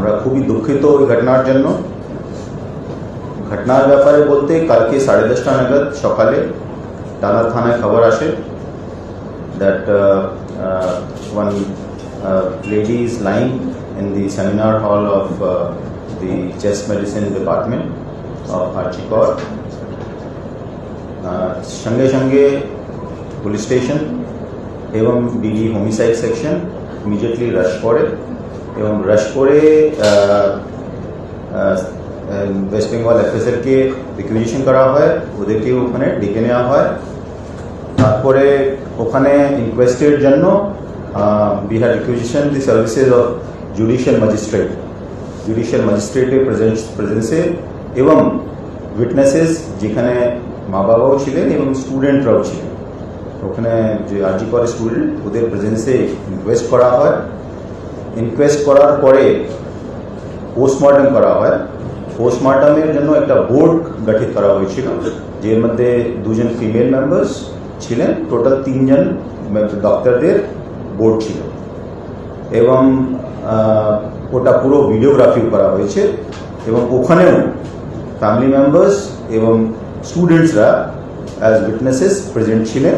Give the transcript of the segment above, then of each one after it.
আমরা খুবই দুঃখিত এই ঘটনার জন্য। ঘটনার ব্যাপারে বলতে কালকে 10:30 নাগাদ সকালে টালা থানায় খবর আসে that one lady is lying in the seminar hall of the chest medicine department of Archikor. संगे संगे पुलिस स्टेशन एवं BD homicide section immediately rush करे एवं रश करे वेस्ट बेंगल एफएसएल के रिक्विजिशन करा হয় ওদেরকে ওখানে ডেকে নেওয়া হয়। তারপরে ওখানে ইনকোয়েস্টের জন্য we had requisition the services of judicial magistrate প্রেজেন্সে এবং উইটনেসেস যেখানে মা বাবাও ছিলেন এবং স্টুডেন্টরাও ছিলেন। ওখানে যে আরজি করে স্টুডেন্ট ওদের প্রেজেন্সে ইনকোয়েস্ট করা হয়। ইনকোয়েস্ট করার পরে পোস্টমর্টম করা হয়। পোস্টমর্টমের জন্য একটা বোর্ড গঠিত করা হয়েছিল, যের মধ্যে 2 জন ফিমেল মেম্বার্স ছিলেন, টোটাল 3 জন ডক্টরদের বোর্ড ছিল এবং ওটা পুরো ভিডিওগ্রাফি করা হয়েছে এবং ওখানেও ফ্যামিলি মেম্বার্স এবং স্টুডেন্টসরা অ্যাজ উইটনেসেস প্রেজেন্ট ছিলেন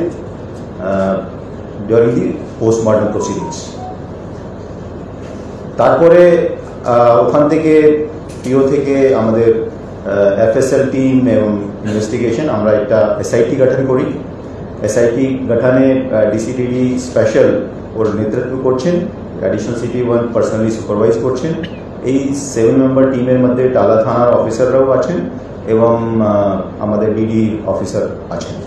ডিউরিং দি পোস্টমর্টম প্রসিডিংস। তারপরে ওখান থেকে পিও থেকে আমাদের এফএসএল টিম এবং ইনভেস্টিগেশন আমরা একটা এসআইটি গঠন করি। এসআইটি গঠনে ডিসিডিডি স্পেশাল ওর নেতৃত্ব করছেন, অ্যাডিশনাল সিটি 1 পার্সোনালি সুপারভাইজ করছেন। এই 7 মেম্বার টিমের মধ্যে টালা থানার অফিসাররাও আছেন এবং আমাদের ডিডি অফিসার আছেন।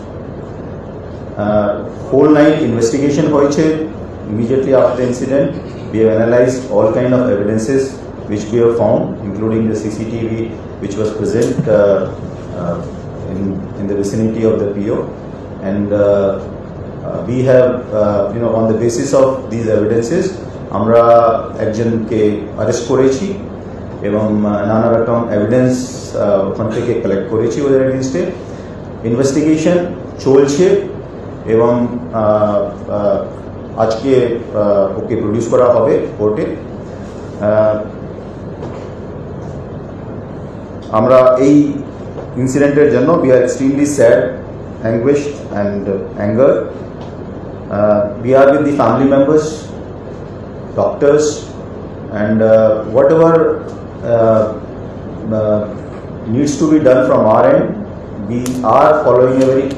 হোল নাইট ইনভেস্টিগেশন হয়েছে। Immediately after the incident we have analyzed all kind of evidences which we have found, including the CCTV which was present in the vicinity of the PO, and we have on the basis of these evidences আমরা একজনকে arrest করেছি এবং নানা রকম evidence ওখান থেকে collect করেছি ওদের এগেইনস্টে। ইনভেস্টিগেশন চলছে এবং আজকে ওকে প্রডিউস করা হবে কোর্টে। আমরা এই ইনসিডেন্টের জন্য we are extremely sad, anguished and angered. We are with the family members, doctors, and whatever needs to be done from our end, we are following a very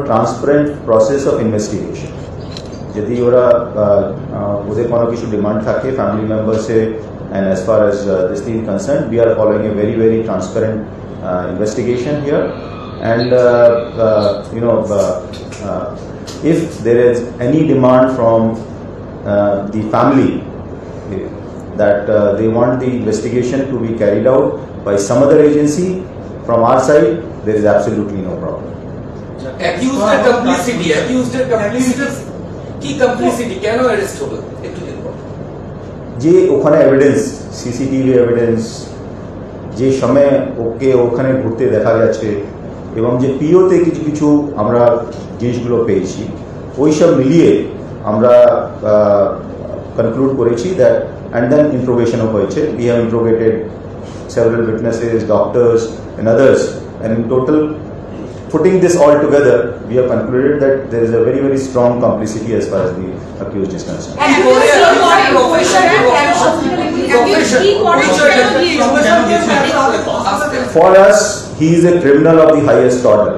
transparent process of investigation. যদি ওরা ওদের কোনো কিছু demand থাকে family মেম্বার্সে and as far as this thing concerned, we are following a very, very transparent investigation here, and if there is any demand from the family that they want the investigation to be carried out by some other agency, from our side there is absolutely no problem. Accused complicity কি complicity কেন arrest হলো একটু দেখো। যে ওখানে evidence, CCTV evidence, যে সময় ওকে ওখানে ঘুরতে দেখা গেছে এবং যে পিওতে কিছু কিছু আমরা জিনিসগুলো পেয়েছি, ওই সব মিলিয়ে আমরা কনক্লুড করেছি দ্যাট, অ্যান্ড দেন ইন্ট্রোগেশনও হয়েছে। We have interrogated several witnesses, doctors and others, and in total putting this all together, we have concluded that there is a very, very strong complicity as far as the accused is concerned. For us, he is a criminal of the highest order,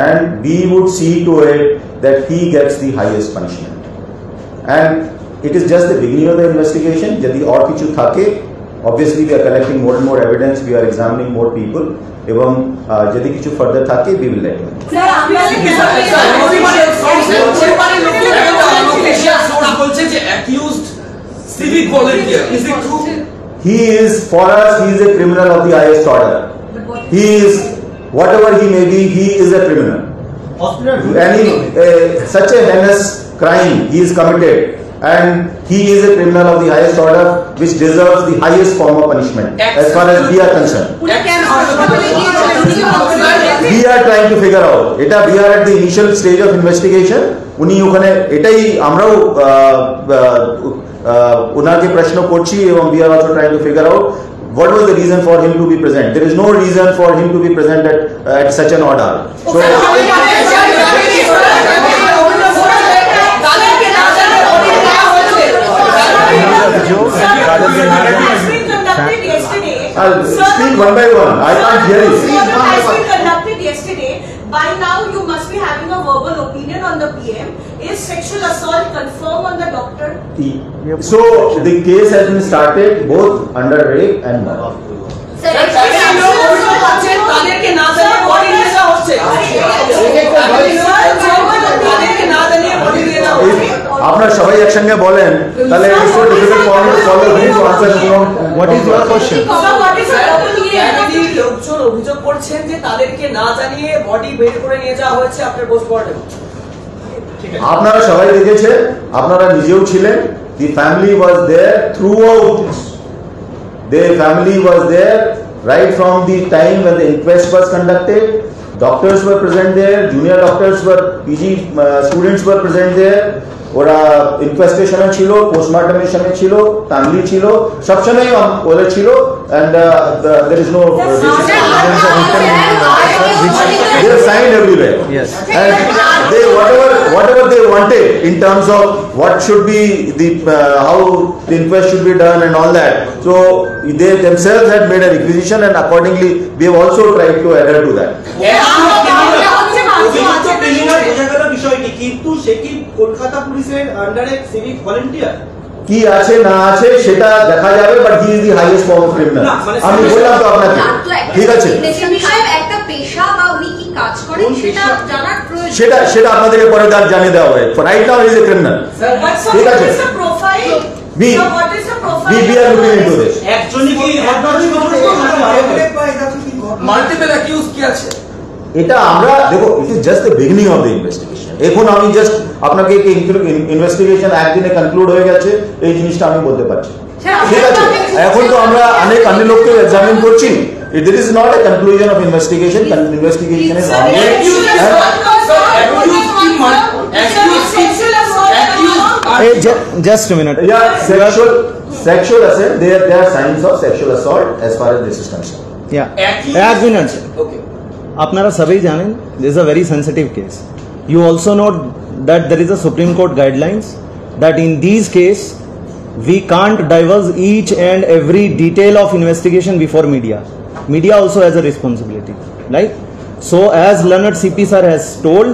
and we would see to it that he gets the highest punishment. And it is just the beginning of the investigation. Jadi aur kichu thake, obviously we are collecting more and more evidence, we are examining more people, এবং যদি কিছু further থাকে we will let you know. He is, for us, he is a criminal of the highest order. He is, whatever he may be, he is a criminal. Such a heinous crime he is committed, and he is a criminal of the highest order, which deserves the highest form of punishment as far as we are concerned. we are trying to figure out. এটা we are at the initial stage of investigation. উনি ওখানে এটাই আমরাও ওনাকে প্রশ্ন করছি এবং we are also trying to figure out what was the reason for him to be present. There is no reason for him to be present at such an order. So I'll speak one by one. I can't hear you. Has been conducted yesterday. By now, you must be having a verbal opinion on the PM. Is sexual assault confirmed on the doctor? So the case has been started both under rape and murder. আপনারা সবাই একসঙ্গে বলেন তাহলে What is your question? লোকজন অভিযোগ করছেন যে তাদেরকে না জানিয়ে বডি বের করে নিয়ে যাওয়া হয়েছে আপনার পোস্টমর্টেম। আপনারা সবাই দেখেছেন, আপনারা নিজেও ছিলেন। The family was there throughout this. Their family was there right from the time when the inquest was conducted. Doctors were present there, junior doctors were, PG students were present there. ওরা ইনভেস্টিগেশনে ছিল, পোস্টমর্টমেশনে ছিল, family ছিল, সবসময় ওরা ছিল, and there is no they are signed everywhere. Yes. And they whatever they wanted in terms of what should be the how the inquest should be done and all that. So they themselves had made a requisition, and accordingly we have also tried to adhere to that. কিন্তু সে কি কলকাতা পুলিশের আন্ডারে civic volunteer কি আছে না আছে সেটা দেখা যাবে, but he is the highest form of criminal. আমি বললাম তো আপনাকে, ঠিক আছে, একটা পেশা বা উনি কি কাজ করেন সেটা জানার প্রয়োজন, সেটা আপনাদেরকে পরে তার জানিয়ে দেওয়া হবে। Right now is a criminal, ঠিক আছে। We are looking into this. একজনই কি মাল্টিপল অ্যাকিউজ কি আছে এটা আমরা দেখো, it is just the beginning of the investigation. এখন আমি জাস্ট আপনাকে ইনভেস্টিগেশন একদিনে কনক্লুড হয়ে গেছে এই জিনিসটা আমি বলতে পারছি, ঠিক আছে। এখন তো আমরা অনেক লোককে এক্সামিন করছি। It is not a conclusion of investigation. Investigation is ongoing. Just a minute. Yeah, sexual assault. There are signs of sexual assault as far as this is concerned. Yeah. एक मिनट। ओके আপনারা সবাই জানেন this is a very sensitive case. You also know that there is a Supreme Court guidelines that in these case we can't divulge each and every detail of investigation before media. Media also has a responsibility, right? So as Leonard CP sir has told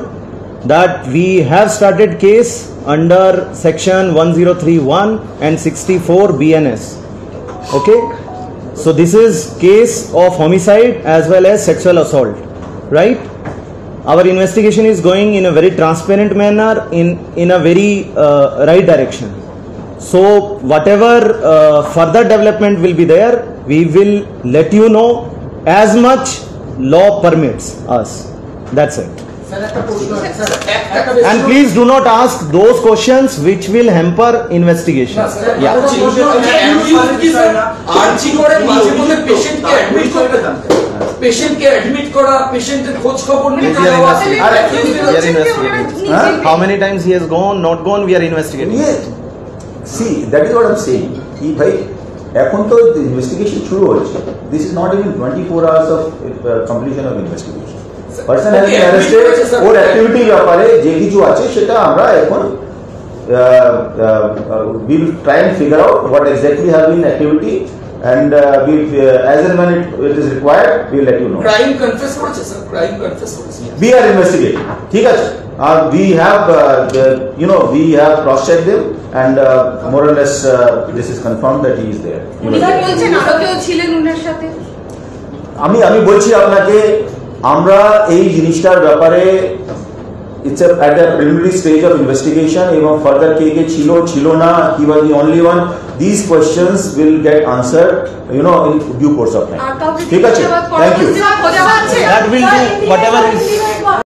that we have started case under section 1031 and 64 BNS. Okay? So this is case of homicide as well as sexual assault, right? Our investigation is going in a very transparent manner, in a very right direction. So whatever further development will be there, we will let you know as much law permits us. That's it. And please do not ask those questions which will hamper investigation. Yeah. পেশেন্টকে admit করা, পেশেন্টের খোঁজ খবর নিতে যাওয়া, We are investigating. How many times he has gone, not gone, we are investigating. Yes. See, that is what I'm saying. কি ভাই, এখন তো ইনভেস্টিগেশন শুরু হচ্ছে। This is not even 24 hours of completion of investigation. Person has been arrested, or activity ব্যাপারে যে কিছু আছে সেটা আমরা এখন we will try and figure out what exactly have been activity, and as and when it is required we will let you know. Crime confess করেছে sir, crime confess করেছে। We are investigating, ঠিক আছে। We have we have cross checked them, and more or less this is confirmed that he is there. আমি বলছি আপনাকে, আমরা এই জিনিসটার ব্যাপারে it's at the preliminary stage of investigation, এবং further কে ছিল না, he was the only one, these questions will get answered in due course of time, ঠিক আছে। Thank you. That will do whatever is